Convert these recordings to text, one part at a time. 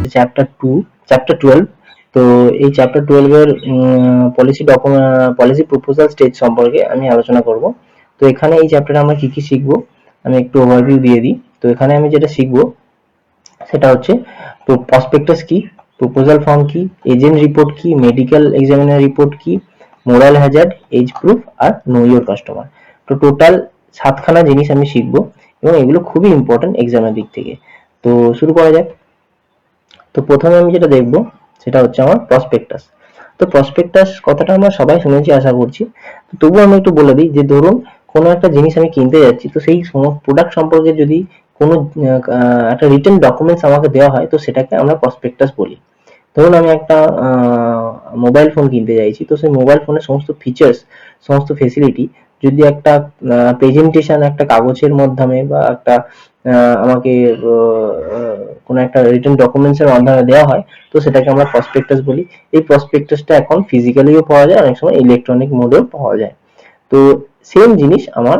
এটা চ্যাপ্টার 12। তো এই চ্যাপ্টার 12 এর পলিসি প্রপোজাল স্টেজ সম্পর্কে আমি আলোচনা করব। তো এখানে এই চ্যাপ্টারে আমরা কি কি শিখবো আমি একটু ওভারভিউ দিয়ে দিই। তো এখানে আমি যেটা শিখবো সেটা হচ্ছে প্রসপেক্টাস কি, প্রপোজাল ফর্ম কি, এজেন্ট রিপোর্ট কি, মেডিকেল এক্সামিনার রিপোর্ট কি, মোরাল হ্যাজার্ড, এজ প্রুফ আর নো ইওর কাস্টমার। তো টোটাল 7খানা জিনিস আমি শিখবো এবং এগুলো খুবই ইম্পর্টেন্ট এক্সামের দিক থেকে। তো শুরু করা যাক। তো প্রথমে আমি যেটা দেখবো সেটা হচ্ছে আমার প্রসপেক্টাস। তো প্রসপেক্টাস কথাটা আমরা সবাই শুনেছি আশা করছি, তো তবুও আমি একটু বলে দিই যে ধরুন কোনো একটা জিনিস আমি কিনতে যাচ্ছি, তো সেই প্রোডাক্ট সম্পর্কে যদি কোনো একটা রিটেন ডকুমেন্টস আমাকে দেওয়া হয়, তো সেটাকে আমরা প্রসপেক্টাস বলি। ধরুন আমি একটা মোবাইল ফোন কিনতে চাইছি, তো সেই মোবাইল ফোনের সমস্ত ফিচার্স, সমস্ত ফেসিলিটি যদি একটা প্রেজেন্টেশন একটা কাগজের মাধ্যমে বা একটা আমাকে কোনো একটা রিটেন ডকুমেন্টস এর মাধ্যমে দেওয়া হয়, তো সেটাকে আমরা প্রসপেক্টাস বলি। এই প্রসপেক্টাসটা এখন ফিজিক্যালিও পাওয়া যায়, অনেক সময় ইলেকট্রনিক মোডেও পাওয়া যায়। তো সেম জিনিস আমার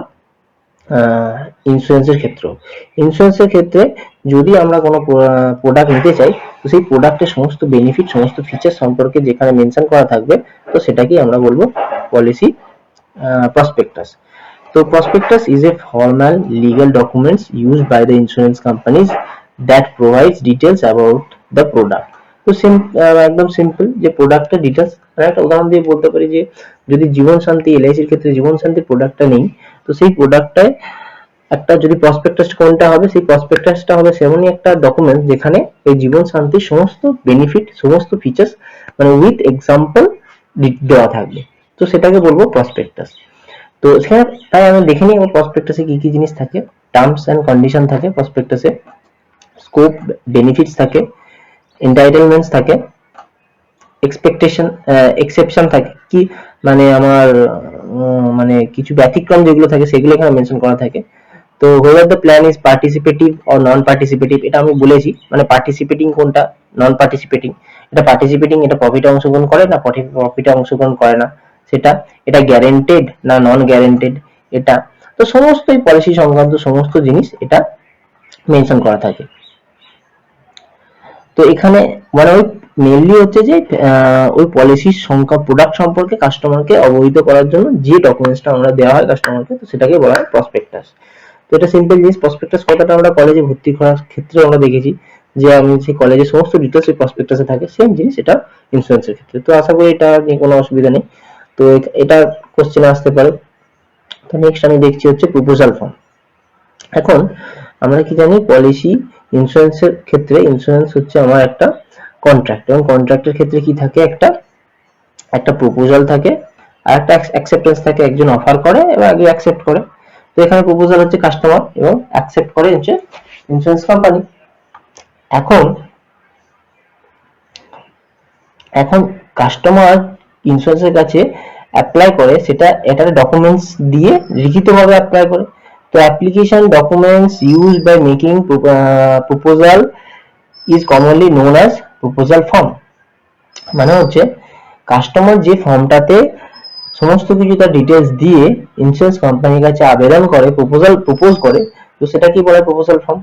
ইন্স্যুরেন্সের ক্ষেত্রেও। ইন্স্যুরেন্সের ক্ষেত্রে যদি আমরা কোনো প্রোডাক্ট নিতে চাই, তো সেই প্রোডাক্টের সমস্ত বেনিফিট, সমস্ত ফিচার সম্পর্কে যেখানে মেনশন করা থাকবে, তো সেটাকেই আমরা বলবো policy prospectus. So prospectus is a formal legal documents used by the insurance companies that provides details about the product. তো একদম সিম্পল যে প্রোডাক্টের ডিটেলস, একটা উদাহরণ দিয়ে বলতে পারি যে যদি জীবন শান্তি এলআইসির ক্ষেত্রে জীবন শান্তি প্রোডাক্টটা নেই, তো সেই প্রোডাক্টটায় একটা যদি প্রসপেক্টাস কোনটা হবে, সেই প্রসপেক্টাসটা হবে সেমনই একটা ডকুমেন্ট যেখানে এই জীবন শান্তির সমস্ত বেনিফিট, সমস্ত ফিচার্স মানে উইথ এক্সাম্পল দেওয়া থাকবে, তো সেটাকে বলবো প্রসপেক্টাস। তো সেখানে তাই আমি দেখে নিই আমার প্রসপেক্টাসে কি কি জিনিস থাকে। টার্মস এন্ড কন্ডিশন থাকে প্রসপেক্টাসে, স্কোপ, বেনিফিটস থাকে, এন্টাইটেলমেন্টস থাকে, এক্সপেকটেশন, এক্সেপশন থাকে কি মানে আমার মানে কিছু ব্যতিক্রম যেগুলো থাকে সেগুলো এখানে মেনশন করা থাকে। তো whether the plan is participative or non participative, এটা আমি বলেছি, মানে পার্টিসিপেটিং কোনটা, নন পার্টিসিপেটিং। এটা পার্টিসিপেটিং, এটা প্রফিটে অংশগ্রহণ করে না প্রফিটে অংশগ্রহণ করে না সেটা, এটা গ্যারেন্টেড না নন গ্যারেন্টেড এটা। তো সমস্ত এই পলিসি সংক্রান্ত সমস্ত জিনিস এটা মেনশন করা থাকে। তো এখানে মানে ওই মেইনলি হচ্ছে যে ওই পলিসির সংখ্যা প্রোডাক্ট সম্পর্কে কাস্টমারকে অবহিত করার জন্য যে ডকুমেন্টসটা আমরা দেওয়া হয় কাস্টমারকে, তো সেটাকে বলা হয় প্রসপেক্টাস। তো এটা সিম্পল জিনিস। প্রসপেক্টাস কথাটা আমরা কলেজে ভর্তি করার ক্ষেত্রে আমরা দেখেছি যে আমি সেই কলেজের সমস্ত ডিটেলস এই প্রসপেক্টাসে থাকে, সেম জিনিস এটা ইন্স্যুরেন্সের ক্ষেত্রে। তো আশা করি এটা নিয়ে কোনো অসুবিধা নেই। তো এটা কোশ্চেন আসতে পারে। তো নেক্সট আমি দেখছি হচ্ছে প্রপোজাল ফর্ম। এখন আমরা কি জানি পলিসি ইন্স্যুরেন্সের ক্ষেত্রে ইন্স্যুরেন্স হচ্ছে আমার একটা কন্ট্রাক্ট, এবং কন্ট্রাক্টের ক্ষেত্রে কি থাকে একটা একটা প্রপোজাল থাকে আর একটা অ্যাকসেপ্টেন্স থাকে, একজন অফার করে এবং একজন অ্যাকসেপ্ট করে। তো এখানে প্রপোজাল হচ্ছে কাস্টমার এবং অ্যাকসেপ্ট করে হচ্ছে ইন্স্যুরেন্স কোম্পানি। এখন এখন কাস্টমার ইন্স্যুরেন্সের কাছে অ্যাপ্লাই করে, সেটা এটা ডকুমেন্টস দিয়ে লিখিতভাবে অ্যাপ্লাই করে। তো application documents use by making proposal is commonly known as proposal form. মানে হচ্ছে কাস্টমার যে ফর্মটাতে সমস্ত কিছু তার ডিটেলস দিয়ে ইন্স্যুরেন্স কোম্পানির কাছে আবেদন করে, প্রপোজ করে, তো সেটা কি বলে প্রপোজাল ফর্ম।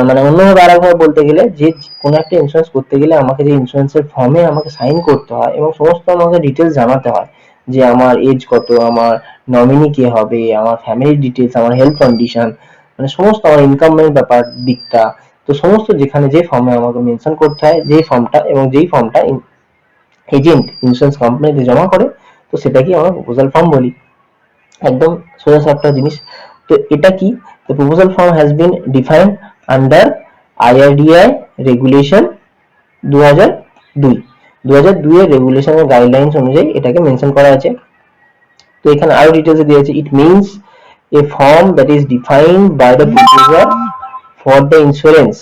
মানে অন্যভাবে আরেকভাবে বলতে গেলে যে কোনো একটা ইন্স্যুরেন্স করতে গেলে আমাকে যে ইন্স্যুরেন্সের ফর্মে আমাকে সাইন করতে হয় এবং সমস্ত আমাকে ডিটেলস জানাতে হয়, যে আমার এজ কত, আমার নমিনি কে হবে, আমার ফ্যামিলি ডিটেলস, আমার হেলথ কন্ডিশন, মানে সমস্ত আমার ইনকামের ব্যাপার দিকটা, তো সমস্ত যেখানে যে ফর্মে আমাকে মেনশন করতে হয় যেই ফর্মটা, এবং যেই ফর্মটা এজেন্ট ইন্স্যুরেন্স কোম্পানিতে জমা করে, তো সেটাকে আমরা প্রপোজাল ফর্ম বলি। একদম সোজা সাপটা জিনিস। তো এটা কি, the proposal form has been defined under IRDAI regulation 2002 এর রেগুলেশনের গাইডলাইন্স অনুযায়ী এটাকে মেনশন করা আছে। তো এখানে আরো ডিটেইলস দেওয়া আছে। It means a form that is defined by the proposer for the insurance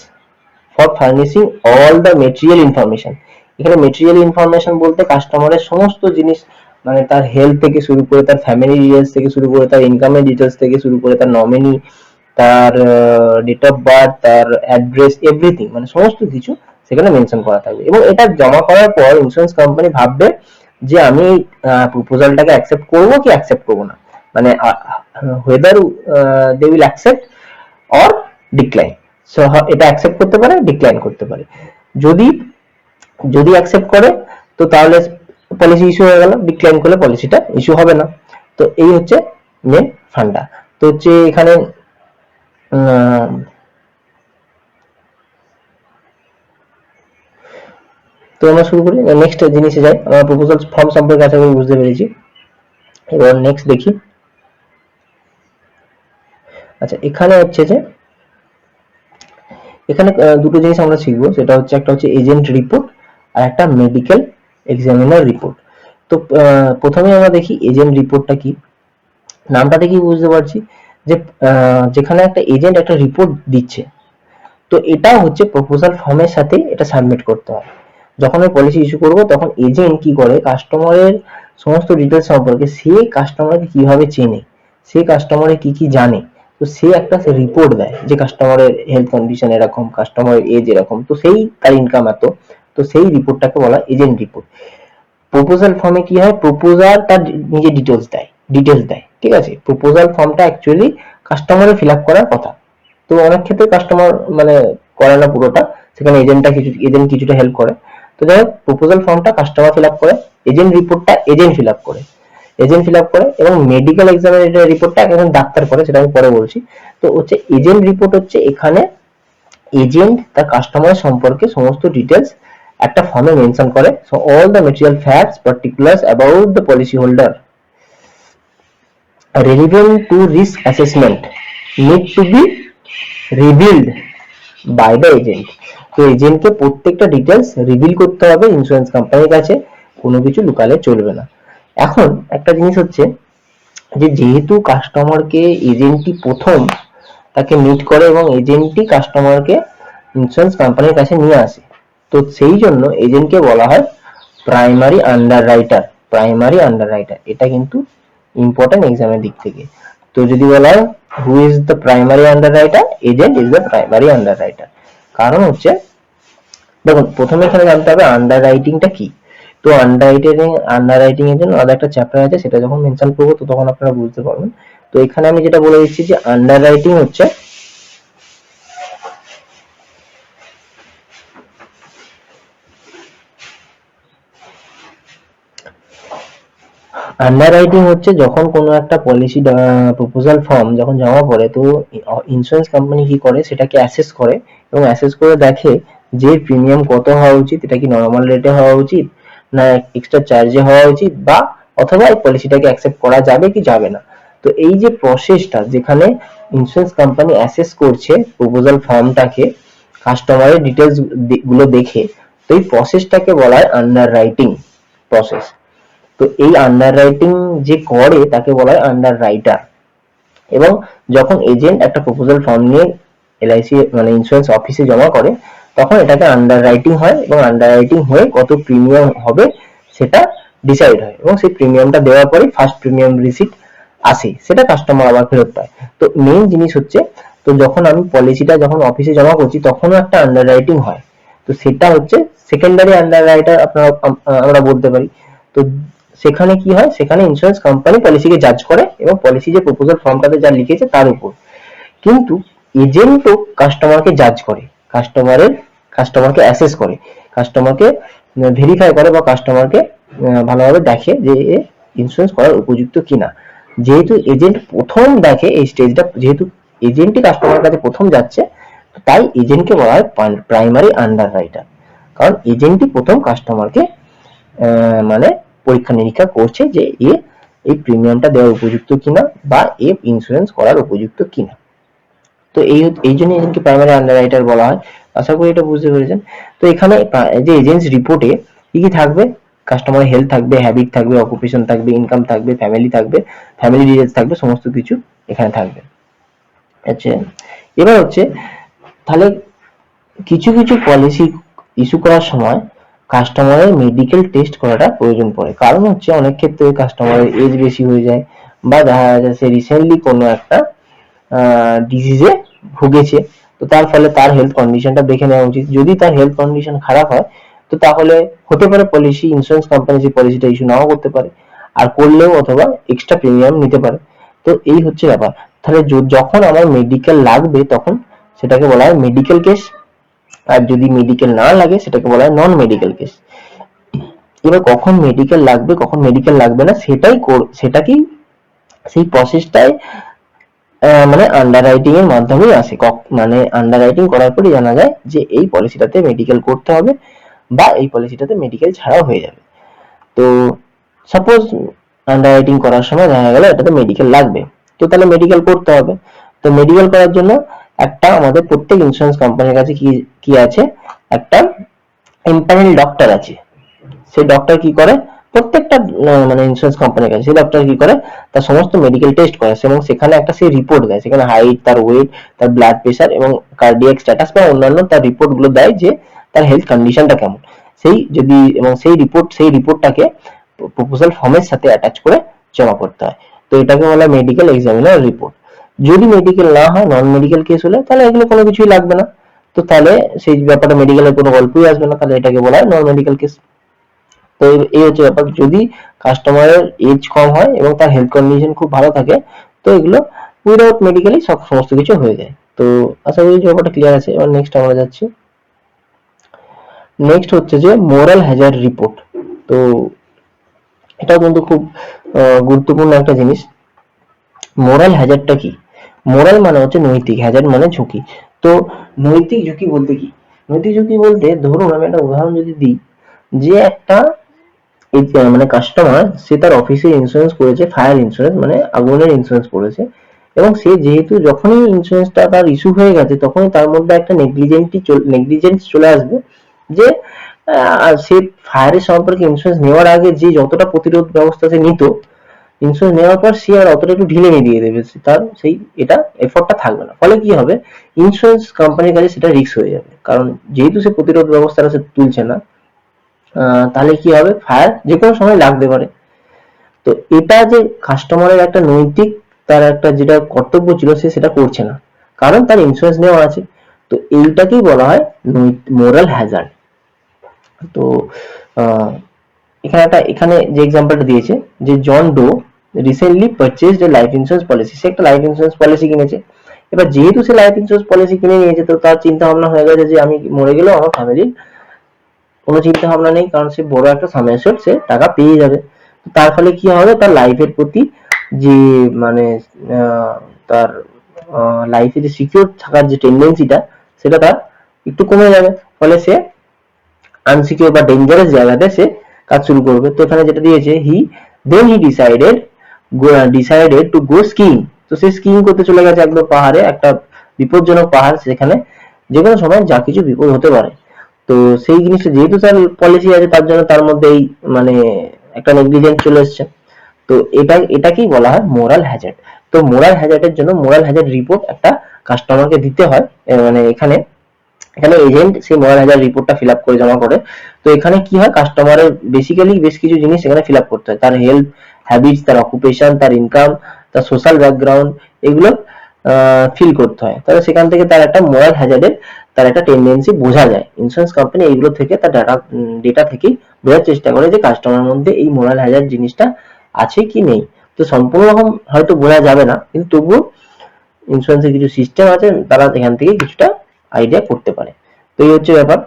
for furnishing all the material information। এখানে মেটেরিয়াল ইনফরমেশন বলতে কাস্টমারের সমস্ত জিনিস, মানে তার হেলথ থেকে শুরু করে তার ফ্যামিলি ডিটেলস থেকে শুরু করে তার ইনকামের ডিটেলস থেকে শুরু করে তার নমিনি, তার ডেট অফ বার্থ, তার অ্যাড্রেস, এভরিথিং, মানে সমস্ত কিছু সেখানে মেনশন করা থাকবে। এবং এটা জমা করার পর ইন্স্যুরেন্স কোম্পানি ভাববে যে আমি প্রপোজালটাকে অ্যাকসেপ্ট করব কি অ্যাকসেপ্ট করব না, মানে whether they will accept or decline। So এটা অ্যাকসেপ্ট করতে পারে, ডিক্লাইন করতে পারে। যদি যদি অ্যাকসেপ্ট করে তো তাহলে পলিসি ইস্যু হয়ে গেল, ডিক্লাইন করলে পলিসিটা ইস্যু হবে না। তো এই হচ্ছে মেন ফান্ডা। তো হচ্ছে এখানে তো আমরা শুরু করি, নেক্সট জিনিসে যাই। আমরা প্রপোজাল ফর্ম সম্পর্কে আশা করি বুঝতে পেরেছি। এবার নেক্সট দেখি। আচ্ছা, এখানে হচ্ছে যে এখানে দুটো জিনিস আমরা শিখবো, সেটা হচ্ছে একটা হচ্ছে এজেন্ট রিপোর্ট আর একটা মেডিকেল এক্সামিনার রিপোর্ট। তো প্রথমে আমরা দেখি এজেন্ট রিপোর্টটা কি। নামটা দেখি বুঝতে পারছি যে যেখানে একটা এজেন্ট একটা রিপোর্ট দিচ্ছে, তো এটা হচ্ছে প্রপোজাল ফর্মের সাথে এটা সাবমিট করতে হয়। যখন আমি পলিসি ইস্যু করব তখন এজেন্ট কি করে, কাস্টমারের সমস্ত ডিটেলস সম্পর্কে, সে কাস্টমারকে কিভাবে চেনে, সে কাস্টমারে কি কি জানে, তো সে একটা রিপোর্ট দেয় যে কাস্টমারের হেলথ কন্ডিশন এরকম, কাস্টমারের এজ এরকম, তো সেই তার ইনকাম এত, তো সেই রিপোর্টটাকে বলা এজেন্ট রিপোর্ট। প্রপোজাল ফর্মে কি হয়, প্রপোজাল তার নিজে ডিটেলস দেয়, ঠিক আছে। প্রপোজাল ফর্মটা অ্যাকচুয়ালি কাস্টমারের ফিল আপ করার কথা, তো অনেক ক্ষেত্রে কাস্টমার মানে করে না পুরোটা, সেখানে এজেন্ট কিছুটা হেল্প করে। তো যাই হোক, প্রপোজাল ফর্মটা কাস্টমার ফিল আপ করে, এজেন্ট রিপোর্টটা এজেন্ট ফিল আপ করে এবং মেডিকেল এক্সামিনেটর রিপোর্টটা একজন ডাক্তার করে, সেটা আমি পরে বলছি। তো হচ্ছে এজেন্ট রিপোর্ট হচ্ছে এখানে এজেন্ট তার কাস্টমার সম্পর্কে সমস্ত ডিটেলস একটা ফর্মে মেনশন করে। So all the material facts particulars about the policy holder relevant to risk assessment need to be revealed by the agent। তো এজেন্টকে প্রত্যেকটা ডিটেলস রিভিল করতে হবে ইন্স্যুরেন্স কোম্পানির কাছে, কোনো কিছু লুকালে চলবে না। এখন একটা জিনিস হচ্ছে যে যেহেতু কাস্টমারকে এজেন্টই প্রথম তাকে মিট করে এবং এজেন্টই কাস্টমারকে ইন্স্যুরেন্স কোম্পানির কাছে নিয়ে আসে, তো সেই জন্য এজেন্টকে বলা হয় প্রাইমারি আন্ডাররাইটার। এটা কিন্তু ইম্পর্টেন্ট এক্সামের দিক থেকে। তো যদি বলা হয় who is the primary underwriter, agent is the primary underwriter. কারণ হচ্ছে দেখুন, প্রথমে এখানে জানতে হবে আন্ডাররাইটিংটা কি। তো আন্ডাররাইটিং এর জন্য আলাদা একটা চ্যাপ্টার আছে, সেটা যখন মেনশন করবো তো তখন আপনারা বুঝতে পারবেন। তো এখানে আমি যেটা বলে দিচ্ছি যে আন্ডাররাইটিং হচ্ছে যখন কোনো একটা পলিসি প্রপোজাল ফর্ম যখন জমা পড়ে, তো ইন্স্যুরেন্স কোম্পানি কি করে সেটাকে অ্যাসেস করে এবং অ্যাসেস করে দেখে যে প্রিমিয়াম কত হওয়া উচিত, এটা কি নরমাল রেটে হওয়া উচিত না এক্সট্রা চার্জে হওয়া উচিত, বা অথবা এই পলিসিটাকে অ্যাকসেপ্ট করা যাবে কি যাবে না। তো এই যে প্রসেসটা যেখানে ইন্স্যুরেন্স কোম্পানি অ্যাসেস করছে প্রপোজাল ফর্মটাকে কাস্টমারের ডিটেলস গুলো দেখে, তো এই প্রসেসটাকে বলা হয় আন্ডাররাইটিং প্রসেস। তো এই আন্ডাররাইটিং যে করে তাকে বলা হয় আন্ডাররাইটার। এবং যখন এজেন্ট একটা প্রপোজাল ফর্ম নিয়ে এলআইসি মানে ইন্স্যুরেন্স অফিসে জমা করে, তখন এটাকে আন্ডাররাইটিং হয় এবং আন্ডাররাইটিং হয়ে কত প্রিমিয়াম হবে সেটা ডিসাইড হয়, এবং সেই প্রিমিয়ামটা দেওয়ার পরে ফার্স্ট প্রিমিয়াম রিসিট আসে, সেটা কাস্টমার আবার ফেরত পায়। তো মেইন জিনিস হচ্ছে, তো যখন আমি পলিসিটা যখন অফিসে জমা করছি তখনও একটা আন্ডাররাইটিং হয়, তো সেটা হচ্ছে সেকেন্ডারি আন্ডাররাইটার আপনারা আমরা বলতে পারি। তো সেখানে কি হয়, সেখানে ইন্স্যুরেন্স কোম্পানি পলিসিকে জাজ করে এবং পলিসি যে প্রপোজাল ফর্মটাতে যা লিখেছে তার উপর। কিন্তু এজেন্টও কাস্টমারকে জাজ করে, কাস্টমারকে অ্যাসেস করে, কাস্টমারকে ভেরিফাই করে বা কাস্টমারকে ভালোভাবে দেখে যে ইন্স্যুরেন্স করার উপযুক্ত কিনা। যেহেতু এজেন্ট প্রথম দেখে এই স্টেজটা, যেহেতু এজেন্টই কাস্টমারের কাছে প্রথম যাচ্ছে, তাই এজেন্টকে বলা হয় প্রাইমারি আন্ডাররাইটার। কারণ এজেন্টই প্রথম কাস্টমারকে মানে পরীক্ষা নিরীক্ষা করছে যে এই প্রিমিয়ামটা দেওয়ার উপযুক্ত কিনা বা ইন্স্যুরেন্স করার উপযুক্ত কিনা। তো এই জন্য এজেন্টকে প্রাইমারি আন্ডাররাইটার বলা হয়। আশা করি এটা বুঝতে পেরেছেন। তো এখানে যে এজেন্টস রিপোর্টে কি কি থাকবে, কাস্টমারের হেলথ থাকবে, হ্যাবিট থাকবে, অকুপেশন থাকবে, ইনকাম থাকবে, ফ্যামিলি ডিটেইলস থাকবে, সমস্ত কিছু এখানে থাকবে। আচ্ছা, এবার হচ্ছে তাহলে কিছু কিছু পলিসি ইস্যু করার সময় কাস্টমারের মেডিকেল টেস্ট করাটা প্রয়োজন পড়ে। কারণ হচ্ছে অনেক ক্ষেত্রে কাস্টমারের এজ বেশি হয়ে যায় বা দেখা যাচ্ছে রিসেন্টলি কোনো একটা ডিজিজে ভুগেছে, তো তার ফলে তার হেলথ কন্ডিশনটা দেখে নেওয়া উচিত। যদি তার হেলথ কন্ডিশন খারাপ হয় তো তাহলে হতে পারে ইন্স্যুরেন্স কোম্পানি যে পলিসিটা ইস্যু নাও করতে পারে, আর করলেও অথবা এক্সট্রা প্রিমিয়াম নিতে পারে। তো এই হচ্ছে ব্যাপার। তাহলে যখন আমার মেডিকেল লাগবে তখন সেটাকে বলা হয় মেডিকেল কেস, আর যদি মেডিকেল না লাগে সেটাকে বলা হয় নন মেডিকেল কেস। এবার কখন মেডিকেল লাগবে কখন মেডিকেল লাগবে না সেটাকেই সেই প্রসেসটাই মানে আন্ডাররাইটিং এর মাধ্যমেই আসে। মানে আন্ডাররাইটিং করার পরই জানা যায় যে এই পলিসিটাতে মেডিকেল করতে হবে বা এই পলিসিটাতে মেডিকেল ছাড়াও হয়ে যাবে। তো সাপোজ আন্ডাররাইটিং করার সময় দেখা গেল এটাতে মেডিকেল লাগবে, তো তাহলে মেডিকেল করতে হবে। তো মেডিকেল করার জন্য একটা আমাদের প্রত্যেক ইন্স্যুরেন্স কোম্পানির কাছে কি কি আছে, একটা এমপ্যানেল ডক্টর আছে। সেই ডক্টর কি করে, প্রত্যেকটা মানে ইন্স্যুরেন্স কোম্পানির কাছে সেই ডক্টর কি করে, তার সমস্ত মেডিকেল টেস্ট করে এবং সেখানে একটা সেই রিপোর্ট দেয়, সেখানে হাইট, তার ওয়েট, তার ব্লাড প্রেশার এবং কার্ডিয়াক স্ট্যাটাস বা অন্যান্য তার রিপোর্ট গুলো দেয় যে তার হেলথ কন্ডিশনটা কেমন। সেই রিপোর্টটাকে প্রপোজাল ফর্মের সাথে অ্যাটাচ করে জমা করতে হয়। তো এটাকে বলা হয় মেডিকেল এক্সামিনার রিপোর্ট। যদি মেডিকেল না হয়, নন মেডিকেল কেস হলে, তাহলে এগুলো কোনো কিছুই লাগবে না। তো তাহলে সেই ব্যাপারটা মেডিকেলের কোনো গল্পই আসবে না, তাহলে এটাকে বলা হয় নন মেডিকেল কেস। তো এই হচ্ছে ব্যাপার। যদি কাস্টমারের এজ কম হয় এবং তার হেলথ কন্ডিশন খুব ভালো থাকে, তো এগুলো উইদাউট মেডিকেলি সমস্ত কিছু হয়ে যায়। তো আশা করি ব্যাপারটা ক্লিয়ার আছে। এবার নেক্সট আমরা যাচ্ছি। নেক্সট হচ্ছে যে মোরাল হ্যাজার্ড রিপোর্ট। তো এটাও কিন্তু খুব গুরুত্বপূর্ণ একটা জিনিস। মোরাল হ্যাজার্ডটা কি? মোরাল মানে হচ্ছে নৈতিক, হ্যাজার্ড মানে ঝুঁকি। তো নৈতিক ঝুঁকি বলতে কি? নৈতিক ঝুঁকি বলতে ধরুন আমি একটা উদাহরণ যদি দিই, যে একটা মানে কাস্টমার সে তার অফিসে ইন্স্যুরেন্স করেছে, ফায়ার ইন্স্যুরেন্স মানে আগুনের ইন্স্যুরেন্স করেছে, এবং সে যেহেতু যখনই ইন্স্যুরেন্সটা তার ইস্যু হয়ে গেছে তখনই তার মধ্যে একটা নেগলিজেন্স চলে আসবে যে সে ফায়ারের সম্পর্কে ইন্স্যুরেন্স নেওয়ার আগে যে যতটা প্রতিরোধ ব্যবস্থা সে নিত, ইন্স্যুরেন্স নেওয়ার পর সে আর অতটা একটু ঢিলে দিয়ে দেবে, তার সেই এটা এফর্টটা থাকবে না। ফলে কি হবে, ইন্স্যুরেন্স কোম্পানির কাছে সেটা রিস্ক হয়ে যাবে, কারণ যেহেতু সে প্রতিরোধ ব্যবস্থাটা সে তুলছে না, তাহলে কি হবে, ফায়ার যে কোনো সময় লাগতে পারে। তো এটা যে কাস্টমারের একটা নৈতিক, তার একটা যেটা কর্তব্য ছিল সে সেটা করছে না, কারণ তার ইন্স্যুরেন্স নেওয়া আছে। তো এইটাকেই বলা হয় মোরাল হ্যাজার্ড। তো এখানে যে এক্সাম্পলটা দিয়েছে, যে John Doe recently purchased a life insurance policy. সে একটা লাইফ ইন্স্যুরেন্স পলিসি কিনেছে। এবার যেহেতু সে লাইফ ইন্স্যুরেন্স পলিসি কিনে নিয়েছে, তো তার চিন্তা ভাবনা হয়ে গেছে যে আমি মরে গেলেও আমার ফ্যামিলির কোনো চিন্তা ভাবনা নেই, কারণ সে বড় একটা সাম অ্যাসিওর্ড সে টাকা পেয়ে যাবে। তার ফলে কি হবে, তার লাইফের প্রতি যে মানে তার লাইফে যে সিকিউর থাকার যে টেন্ডেন্সিটা, সেটা তার একটু কমে যাবে। ফলে সে আনসিকিউর বা ডেঞ্জারাস জায়গাতে সে কাজ শুরু করবে। তো এখানে যেটা দিয়েছে, he decided to go skiing. তো সে স্কিইং করতে চলে গেছে একদম পাহাড়ে, একটা বিপজ্জনক পাহাড়, সেখানে যে কোনো সময় যা কিছু বিপদ হতে পারে। তো সেই জিনিসটা যেহেতু তার পলিসি আছে, তার জন্য তার মধ্যে এই মানে একটা নেগলিজেন্স চলে এসছে। তো এটাকেই বলা হয় মোরাল হ্যাজার্ড। তো মোরাল হ্যাজার্ডের জন্য মোরাল হ্যাজার্ড রিপোর্ট একটা কাস্টমারকে দিতে হয়। মানে এখানে এজেন্ট সেই মোরাল হ্যাজার্ড রিপোর্টটা ফিল আপ করে জমা করে। তো এখানে কি হয়, কাস্টমারের বেসিক্যালি বেশ কিছু জিনিস এখানে ফিল আপ করতে হয়, তার হেলথ হ্যাবিটস, তার অকুপেশন, তার ইনকাম, তার সোশ্যাল ব্যাকগ্রাউন্ড, এগুলো ফিল করতে হয়। তাহলে সেখান থেকে তার একটা মোরাল হ্যাজার্ডের তার একটা টেন্ডেন্সি বোঝা যায়। ইন্স্যুরেন্স কোম্পানি এইগুলো থেকে তার ডেটা থেকেই বোঝার চেষ্টা করে যে কাস্টমার মধ্যে এই মোরাল হ্যাজার্ড জিনিসটা আছে কি নেই। তো সম্পূর্ণ রকম হয়তো বোঝা যাবে না, কিন্তু তবুও ইন্স্যুরেন্সের কিছু সিস্টেম আছে, তারা এখান থেকে কিছুটা আইডিয়া করতে পারে। তো এই হচ্ছে ব্যাপার।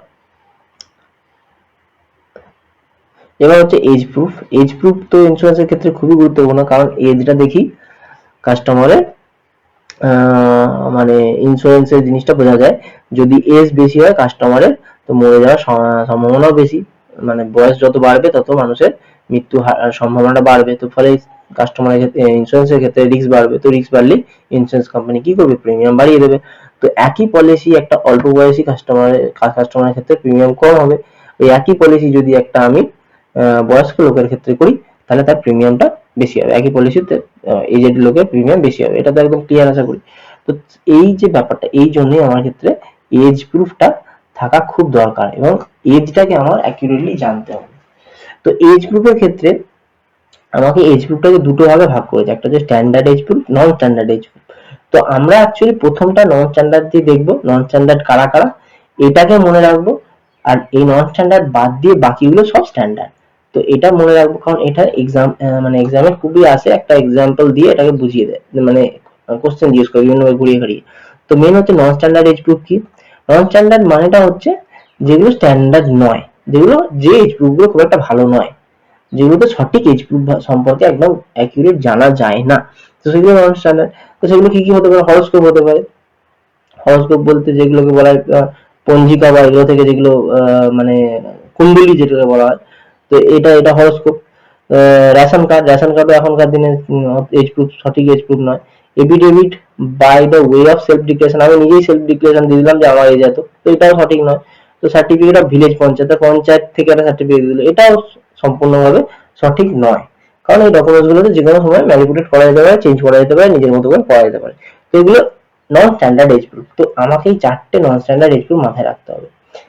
এবার হচ্ছে এজ প্রুফ। এজ প্রুফ তো ইন্স্যুরেন্সের ক্ষেত্রে খুবই গুরুত্বপূর্ণ, কারণ এজটা দেখি কাস্টমারের মানে ইন্স্যুরেন্সের জিনিসটা বোঝা যায়। যদি এজ বেশি হয় কাস্টমারের, তো মরে যাওয়ার সম্ভাবনাও বেশি। মানে বয়স যত বাড়বে তত মানুষের মৃত্যু সম্ভাবনাটা বাড়বে। তো ফলে কাস্টমারের ক্ষেত্রে ইন্স্যুরেন্সের ক্ষেত্রে রিস্ক বাড়বে। তো রিস্ক বাড়লে ইন্স্যুরেন্স কোম্পানি কি করবে, প্রিমিয়াম বাড়িয়ে দেবে। তো একই পলিসি একটা অল্প বয়সী কাস্টমারের ক্ষেত্রে প্রিমিয়াম কম হবে। ওই একই পলিসি যদি একটা আমি বয়স্ক লোকের ক্ষেত্রে করি, তাহলে তার প্রিমিয়ামটা বেশি হবে। একই পলিসিতে এজেড লোকের প্রিমিয়াম বেশি হবে। এটা তো একদম ক্লিয়ার আশা করি। তো এই যে ব্যাপারটা, এই জন্যই আমার ক্ষেত্রে এজ প্রুফটা থাকা খুব দরকার, এবং এজটাকে আমার অ্যাকুরেটলি জানতে হবে। তো এজ প্রুফের ক্ষেত্রে আমাকে এজ গ্রুপটাকে দুটো ভাগে ভাগ করেছে, একটা হচ্ছে standard age group, non standard age group. তো আমরা অ্যাকচুয়ালি প্রথমটা নন স্ট্যান্ডার্ড দিয়ে দেখবো, নন স্ট্যান্ডার্ড কারা কারা এটাকে মনে রাখবো। আর এই নন স্ট্যান্ডার্ড বাদ দিয়ে বাকিগুলো সব স্ট্যান্ডার্ড। তো এটা মনে রাখবো, কারণ এটা এক্সাম মানে এক্সামে খুবই আসে, একটা এক্সাম্পল দিয়ে এটাকে বুঝিয়ে দেয়, মানে কোশ্চেন জিজ্ঞেস করে বিভিন্ন ঘুরিয়ে ঘুরিয়ে। তো মেন হচ্ছে নন স্ট্যান্ডার্ড এজ প্রুফ কি? নন স্ট্যান্ডার্ড মানেটা হচ্ছে যেগুলো স্ট্যান্ডার্ড নয়, যেগুলো যে এজ প্রুফ গুলো খুব একটা ভালো নয়, যেগুলোতে সঠিক এজ প্রুফ সম্পর্কে একদম অ্যাকিউরেট জানা যায় না, তো সেগুলো নন স্ট্যান্ডার্ড। তো সেগুলো কি কি হতে পারে? হরোস্কোপ হতে পারে। হরোস্কোপ বলতে যেগুলোকে বলা হয় পঞ্জিকা বা এগুলো থেকে যেগুলো মানে কুণ্ডলী যেটাকে বলা হয়, তো এটা হরোস্কোপ। রেশন কার্ডও এখনকার দিনে এজ প্রুফ, সঠিক এজ প্রুফ নয়। Affidavit by the way of self declaration, আমি নিজেই সেলফ ডিক্লারেশন দিয়ে দিলাম যে আমার এজ এত, তো এটাও সঠিক নয়। তো সার্টিফিকেট অফ ভিলেজ পঞ্চায়েত থেকে একটা সার্টিফিকেট দিল, এটাও সম্পূর্ণভাবে সঠিক নয়, কারণ এই ডকুমেন্টস গুলোতে যে কোনো সময় ম্যানিপুলেট করা যেতে পারে, চেঞ্জ করা যেতে পারে, নিজের মতো করে করা যেতে পারে। তো এগুলো নন স্ট্যান্ডার্ড এজ প্রুফ। তো আমাকে এই চারটে নন স্ট্যান্ডার্ড এজ প্রুফ মাথায় রাখতে হবে,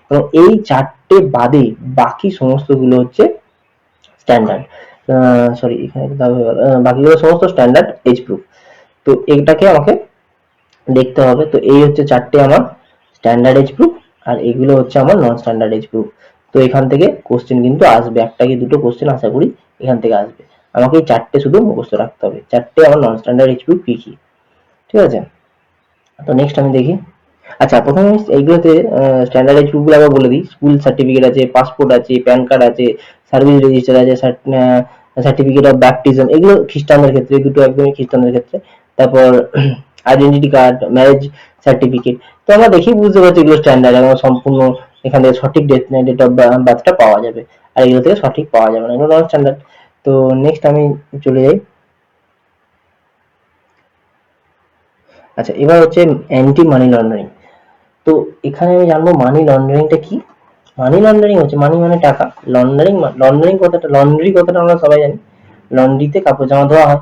এবং এই চারটে বাদে বাকি সমস্ত গুলো হচ্ছে স্ট্যান্ডার্ড, সরি এখানে বাকিগুলো সমস্ত স্ট্যান্ডার্ড এজ প্রুফ। তো এইটাকে আমাকে দেখতে হবে। তো এই হচ্ছে চারটে আমার স্ট্যান্ডার্ড এজ প্রুফ, আর এগুলো হচ্ছে আমার নন স্ট্যান্ডার্ড এজ প্রুফ। তো এখান থেকে কোশ্চেন কিন্তু আসবে, একটা কি দুটো কোশ্চেন আশা করি এখান থেকে আসবে। আমাকে এই চারটে শুধু মুখস্থ রাখতে হবে, চারটে আমার নন স্ট্যান্ডার্ড এজ প্রুফ কি কি। ঠিক আছে, তো নেক্সট আমি দেখি। আচ্ছা, প্রথমে আমি এইগুলোতে স্ট্যান্ডার্ড এজ প্রুফ গুলো আবার বলে দিই। স্কুল সার্টিফিকেট আছে, পাসপোর্ট আছে, প্যান কার্ড আছে, সার্ভিস রেজিস্টার আছে, সার্টিফিকেট অফ ব্যাপটিজম, এগুলো খ্রিস্টানদের ক্ষেত্রে, দুটো একদমই খ্রিস্টানদের ক্ষেত্রে। তারপর আইডেন্টিটি কার্ড, ম্যারেজ সার্টিফিকেট। তো আমরা দেখেই বুঝতে পারছি এগুলো স্ট্যান্ডার্ড, এবং সম্পূর্ণ এখান থেকে সঠিক ডেট অফ বার্থটা পাওয়া যাবে, আর এগুলো থেকে সঠিক পাওয়া যাবে না, এগুলো নন স্ট্যান্ডার্ড। তো নেক্সট আমি চলে যাই। আচ্ছা, এবার হচ্ছে অ্যান্টি মানি লন্ডারিং। তো এখানে আমি জানবো মানি লন্ডারিংটা কি। মানি লন্ডারিং হচ্ছে, মানি মানে টাকা, লন্ডারিং, লন্ডারিং কথাটা, লন্ড্রি কথাটা আমরা সবাই জানি, লন্ড্রিতে কাপড় জামা ধোয়া হয়।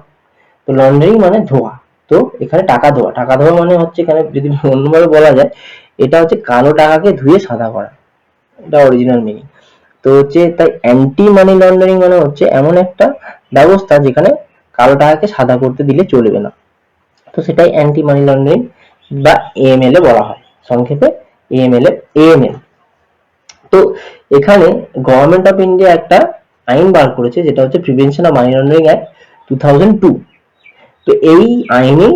তো লন্ডারিং মানে ধোয়া। তো এখানে টাকা ধোয়া, টাকা ধোয়া মানে হচ্ছে, এখানে যদি অন্যভাবে বলা যায়, এটা হচ্ছে কালো টাকাকে ধুয়ে সাদা করা, এটা অরিজিনাল মিনিং। তো হচ্ছে তাই অ্যান্টি মানি লন্ডারিং মানে হচ্ছে এমন একটা ব্যবস্থা যেখানে কালো টাকাকে সাদা করতে দিলে চলবে না। তো সেটাই অ্যান্টি মানি লন্ডারিং বা এএমএল এ বলা হয়, সংক্ষেপে এএমএল। তো এখানে গভর্নমেন্ট অফ ইন্ডিয়া একটা আইন বার করেছে, যেটা হচ্ছে prevention of money laundering act 2002। তো এই আইনে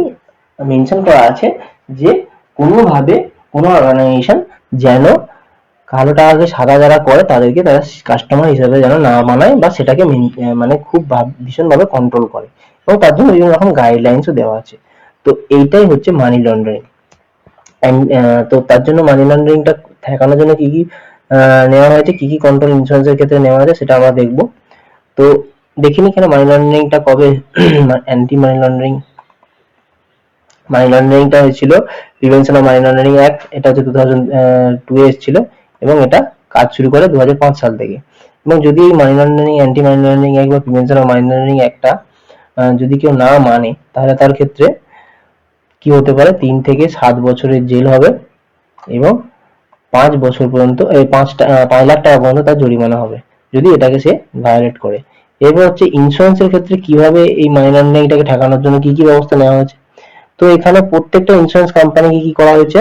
মেনশন করা আছে যে কোনোভাবে কোনো অর্গানাইজেশন যেন কালো টাকাকে সাদা যারা করে তাদেরকে তারা কাস্টমার হিসেবে যেন না বানায়, বা সেটাকে মানে খুব ভীষণভাবে কন্ট্রোল করে, এবং তার জন্য বিভিন্ন রকম গাইডলাইন্সও দেওয়া আছে। তো এইটাই হচ্ছে মানি লন্ডারিং। তো তার জন্য মানি লন্ডারিংটা ঠেকানোর জন্য কি কি নেওয়া হয়েছে, কি কি কন্ট্রোল ইন্স্যুরেন্সের ক্ষেত্রে নেওয়া হয়েছে, সেটা আমরা দেখবো। তো দেখিনি কেন মানি লন্ডারিংটা কবে অ্যান্টি মানি লন্ডারিংটা হয়েছিল prevention of money laundering act, এটা হচ্ছে 2002 এ এসেছিল, এবং এটা কাজ শুরু করে 2005 সাল থেকে। এবং যদি এই money laundering, anti money laundering act বা প্রিভেনশন অফ মানি লন্ডারিং অ্যাক্টটা যদি কেউ না মানে, তাহলে তার ক্ষেত্রে কি হতে পারে, 3 থেকে 7 বছরের জেল হবে, এবং 5 বছর পর্যন্ত, এই 5 লাখ টাকা পর্যন্ত তার জরিমানা হবে যদি এটাকে সে ভায়োলেট করে। এরপর হচ্ছে ইন্স্যুরেন্সের ক্ষেত্রে কিভাবে এই মানি লন্ডারিংটাকে ঠেকানোর জন্য কি কি ব্যবস্থা নেওয়া হয়েছে। তো এখানে প্রত্যেকটা ইন্স্যুরেন্স কোম্পানিকে কি করা হয়েছে,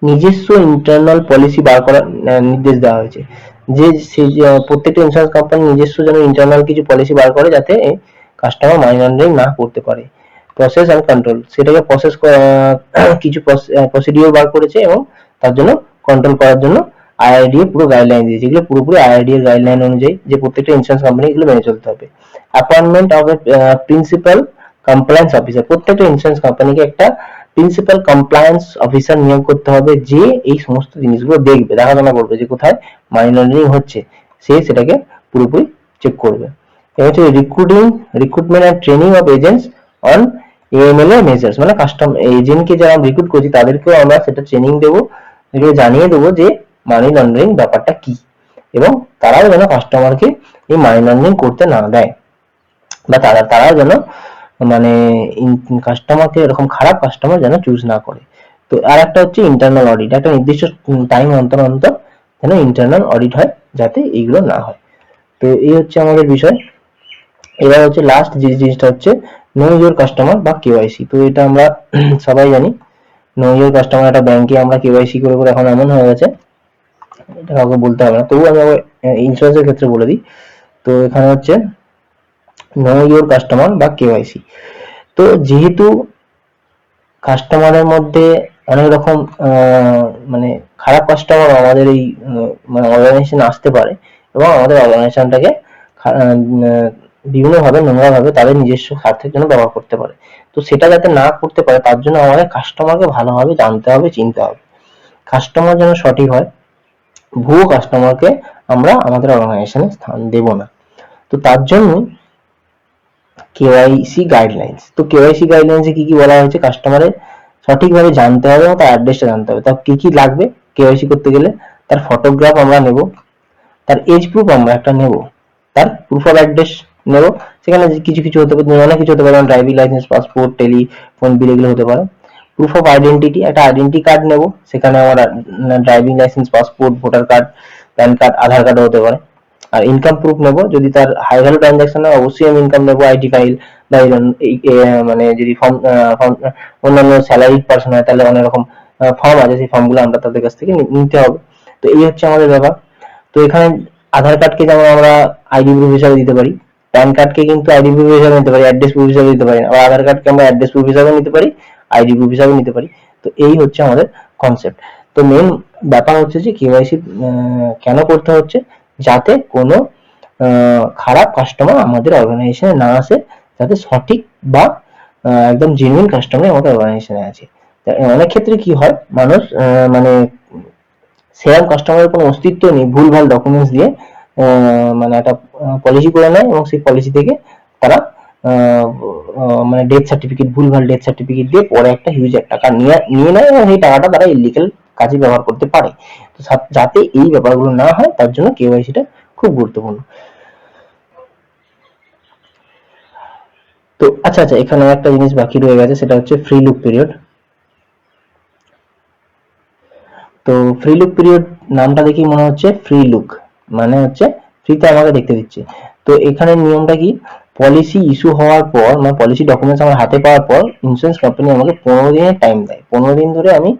নিজস্ব ইন্টারনাল পলিসি বার করার নির্দেশ দেওয়া হয়েছে, যে প্রত্যেকটা ইন্স্যুরেন্স কোম্পানি নিজস্ব যেন ইন্টারনাল কিছু পলিসি বার করে, যাতে কাস্টমার মানি লন্ডারিং না করতে পারে। প্রসেস এন্ড কন্ট্রোল, সেটাকে কিছু প্রসিডিওর বার করেছে, এবং তার জন্য কন্ট্রোল করার জন্য আইআরডিএ পুরো গাইডলাইন দিয়েছে, যেগুলো পুরোপুরি আইআরডিএ এর গাইডলাইন অনুযায়ী যে প্রত্যেকটা ইন্স্যুরেন্স কোম্পানি এগুলো মেনে চলতে হবে। Appointment of A principal compliance officer, প্রত্যেকটা ইন্স্যুরেন্স কোম্পানিকে একটা প্রিন্সিপাল কমপ্লায়েন্স অফিসার নিয়োগ করতে হবে, যে এই সমস্ত জিনিসগুলো দেখবে, দেখাশোনা করবে যে কোথায় মানি লন্ডারিং হচ্ছে, সে সেটাকে পুরোপুরি চেক করবে। এবং হচ্ছে recruitment and training of agents on AML measures, মানে এজেন্টকে যারা রিক্রুট করছি তাদেরকেও আমরা সেটা ট্রেনিং দেবো, জানিয়ে দেবো যে মানি লন্ডারিং ব্যাপারটা কি, এবং তারাও যেন কাস্টমারকে এই মানি লন্ডারিং করতে না দেয়, বা তারাও যেন মানে কাস্টমারকে এরকম খারাপ কাস্টমার যেন চুজ না করে। তো আর একটা হচ্ছে ইন্টারনাল অডিট, একটা নির্দিষ্ট টাইম অন্তর অন্তর যেন ইন্টারনাল অডিট হয়, যাতে এইগুলো না হয়। তো এই হচ্ছে আমাদের বিষয়। এবার হচ্ছে লাস্ট যে জিনিসটা হচ্ছে নো ইউর কাস্টমার বা কেওয়াইসি। তো এটা আমরা সবাই জানি, নো ইউর কাস্টমার একটা ব্যাংকে আমরা কেওয়াইসি করে করে এখন এমন হয়ে গেছে, এটা কাউকে বলতে হবে না, তবুও আমি আবার ইন্স্যুরেন্সের ক্ষেত্রে বলে দিই। তো এখানে হচ্ছে নো ইউর কাস্টমার বা কেওয়াইসি। তো যেহেতু কাস্টমারের মধ্যে অনেক রকম মানে খারাপ কাস্টমার আমাদের এই মানে অর্গানাইজেশনে আসতে পারে এবং আমাদের অর্গানাইজেশনটাকে বিভিন্নভাবে নোংরাভাবে তাদের নিজস্ব স্বার্থের জন্য ব্যবহার করতে পারে। তো সেটা যাতে না করতে পারে তার জন্য আমাদের কাস্টমারকে ভালোভাবে জানতে হবে, চিনতে হবে। কাস্টমার যেন সঠিক হয়, ভুয়ো কাস্টমারকে আমরা আমাদের অর্গানাইজেশনে স্থান দেব না। তো তার জন্য কেওয়াইসি গাইডলাইন্স। তো কেওয়াইসি গাইডলাইন্সে কি কি বলা হয়েছে, কাস্টমারের সঠিকভাবে জানতে হবে এবং তার অ্যাড্রেসটা জানতে হবে। তার কি কি লাগবে কেওয়াইসি করতে গেলে, তার ফটোগ্রাফ আমরা নেব, তার এজ প্রুফ আমরা একটা নেব, তার প্রুফ অফ অ্যাড্রেস নেব। সেখানে কিছু কিছু হতে পারে, অনেক কিছু হতে পারে, driving licence, passport, telephone bill, এগুলো হতে পারে। প্রুফ অফ আইডেন্টিটি, একটা আইডেন্টি কার্ড নেব, সেখানে আমার driving licence, passport, voter card, PAN card, Aadhaar কার্ডও হতে পারে। আর ইনকাম প্রুফ নেব, যদি তার হাই ভ্যালু ট্রানজাকশন হয় অবশ্যই আমি ইনকাম নেব, আইটি ফাইল বা মানে যদি ফর্ম অন্যান্য স্যালারিড পার্সন হয় তাহলে অনেক রকম ফর্ম আছে, সেই ফর্মগুলো আমরা তাদের কাছ থেকে নিতে হবে। তো এই হচ্ছে আমাদের ব্যাপার। তো এখানে আধার কার্ডকে যেমন আমরা আইডি প্রুফ হিসাবে দিতে পারি, প্যান কার্ডকে কিন্তু আইডি প্রুফ হিসাবে নিতে পারি, অ্যাড্রেস প্রুফ হিসাবে দিতে পারি, আবার আধার কার্ডকে আমরা অ্যাড্রেস প্রুফ হিসাবে নিতে পারি, আইডি প্রুফ হিসাবে নিতে পারি। তো এই হচ্ছে আমাদের কনসেপ্ট। তো মেন ব্যাপার হচ্ছে যে কেওয়াইসি কেন করতে হচ্ছে, যাতে কোনো খারাপ কাস্টমার আমাদের অর্গানাইজেশনে না আসে, যাতে সঠিক বা একদম জেনুইন কাস্টমার আমাদের অর্গানাইজেশনে আছে। অনেক ক্ষেত্রে কি হয়, মানুষ মানে সেরকম কাস্টমারের কোনো অস্তিত্ব নেই, ভুলভাল ডকুমেন্টস দিয়ে মানে একটা পলিসি করে নেয় এবং সেই পলিসি থেকে তারা মানে ডেথ সার্টিফিকেট, ভুলভাল ডেথ সার্টিফিকেট দিয়ে পরে একটা হিউজ টাকা নিয়ে নেয় এবং সেই টাকাটা তারা ইলিগাল কাজে ব্যবহার করতে পারে। তো যাতে এই ব্যাপারগুলো না হয় তার জন্য কেওয়াইসিটা খুব গুরুত্বপূর্ণ। তো আচ্ছা, এখানে একটা জিনিস বাকি রয়ে গেছে, সেটা হচ্ছে ফ্রি লুক পিরিয়ড। তো ফ্রি লুক পিরিয়ড নামটা দেখি মনে হচ্ছে ফ্রি লুক মানে হচ্ছে ফ্রিতে আমাকে দেখতে দিচ্ছে। তো এখানে নিয়মটা কি, পলিসি ইস্যু হওয়ার পর মানে পলিসি ডকুমেন্টস আমার হাতে পাওয়ার পর ইন্স্যুরেন্স কোম্পানি আমাকে 15 দিনের টাইম দেয়। 15 দিন ধরে আমি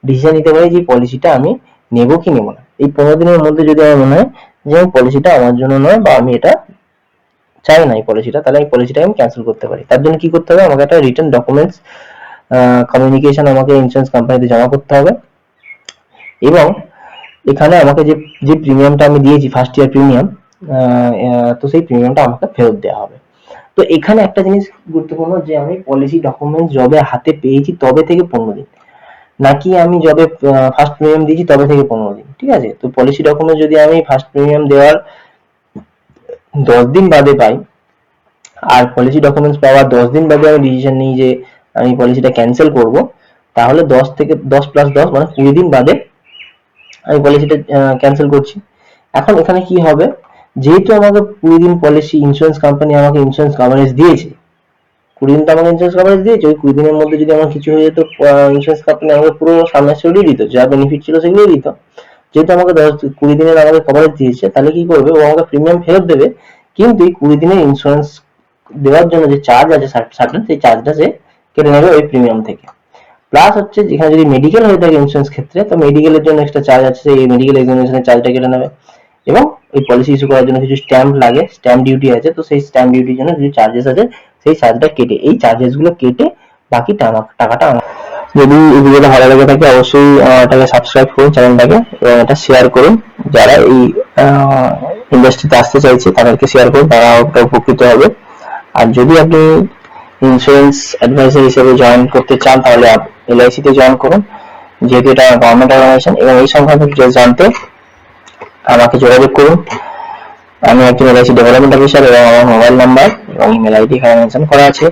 ডিসিশন নিতে পারি যে পলিসিটা আমি নেব কি নেব না। এই 15 দিনের মধ্যে যদি আমার মনে হয় যে পলিসিটা আমার জন্য নয় বা আমি এটা চাই না এই পলিসিটা, তাহলে এই পলিসিটা আমি ক্যান্সেল করতে পারি। তার জন্য কি করতে হবে, আমাকে একটা রিটার্ন ডকুমেন্টস কমিউনিকেশন আমাকে ইন্স্যুরেন্স কোম্পানিতে জমা করতে হবে এবং এখানে আমাকে যে যে প্রিমিয়ামটা আমি দিয়েছি ফার্স্ট ইয়ার প্রিমিয়াম, তো সেই প্রিমিয়ামটা আমাকে ফেরত দেওয়া হবে। তো এখানে একটা জিনিস গুরুত্বপূর্ণ যে আমি পলিসি ডকুমেন্টস যবে হাতে পেয়েছি তবে থেকে 15 দিন, নাকি আমি যবে ফার্স্ট প্রিমিয়াম দিয়েছি তবে থেকে 15 দিন, ঠিক আছে। তো পলিসি ডকুমেন্ট যদি আমি ফার্স্ট প্রিমিয়াম দেওয়ার 10 দিন বাদে পাই আর পলিসি ডকুমেন্টস পাওয়ার 10 দিন বাদে আমি ডিসিশন নিই যে আমি পলিসিটা ক্যান্সেল করব, তাহলে 10 থেকে 10 প্লাস 10 মানে 20 দিন বাদে আমি পলিসিটা ক্যান্সেল করছি। এখন এখানে কি হবে, যেহেতু আমাকে 20 দিন পলিসি ইন্স্যুরেন্স কোম্পানি আমাকে ইন্স্যুরেন্স কভারেজ দিয়েছে, 20 দিন তো আমাকে ইন্স্যুরেন্স কভারেজ দিয়েছে, ওই 20 দিনের মধ্যে যদি আমার কিছু হয়ে যেত ইন্স্যুরেন্স কোম্পানি আমাকে পুরো সাবমেসিডি দিত, যা বেনিফিট ছিল সেগুলোই দিত। যেহেতু আমাকে 20 দিনের আমাকে কভারেজ দিয়েছে, তাহলে কি করবে, ও আমাকে প্রিমিয়াম ফেরত দেবে, কিন্তু এই 20 দিনের ইন্স্যুরেন্স দেওয়ার জন্য যে চার্জ আছে সার্টেন, সেই চার্জটা সে কেটে নেবে ওই প্রিমিয়াম থেকে। প্লাস হচ্ছে যেখানে যদি মেডিকেল হয়ে থাকে ইন্স্যুরেন্স ক্ষেত্রে, তো মেডিকেলের জন্য এক্সট্রা চার্জ আছে, সেই মেডিকেল এক্সামিনেশনের চার্জটা কেটে নেবে এবং এই পলিসি ইস্যু করার জন্য কিছু স্ট্যাম্প লাগে, স্ট্যাম্প ডিউটি আছে, তো সেই স্ট্যাম্প ডিউটির জন্য কিছু চার্জেস আছে, সেই চার্জটা কেটে, এই চার্জেস গুলো কেটে বাকি টাকাটা আমার। যদি এই ভিডিওটা ভালো লেগে থাকে অবশ্যই এটাকে সাবস্ক্রাইব করুন চ্যানেলটাকে এবং এটা শেয়ার করুন, যারা এই ইন্ডাস্ট্রিতে আসতে চাইছে তাদেরকে শেয়ার করুন, তারা উপকৃত হবে। আর যদি আপনি ইন্স্যুরেন্স অ্যাডভাইজার হিসেবে জয়েন করতে চান তাহলে LIC তে জয়েন করুন, যেহেতু এটা গভর্নমেন্ট অর্গানাইজেশন। এবং এই সংক্রান্ত ডিটেইলস জানতে আমাকে যোগাযোগ করুন। আমি একজন LIC ডেভেলপমেন্ট অফিসার এবং আমার মোবাইল নাম্বার এবং ইমেল আইডি এখানে মেনশন করা আছে।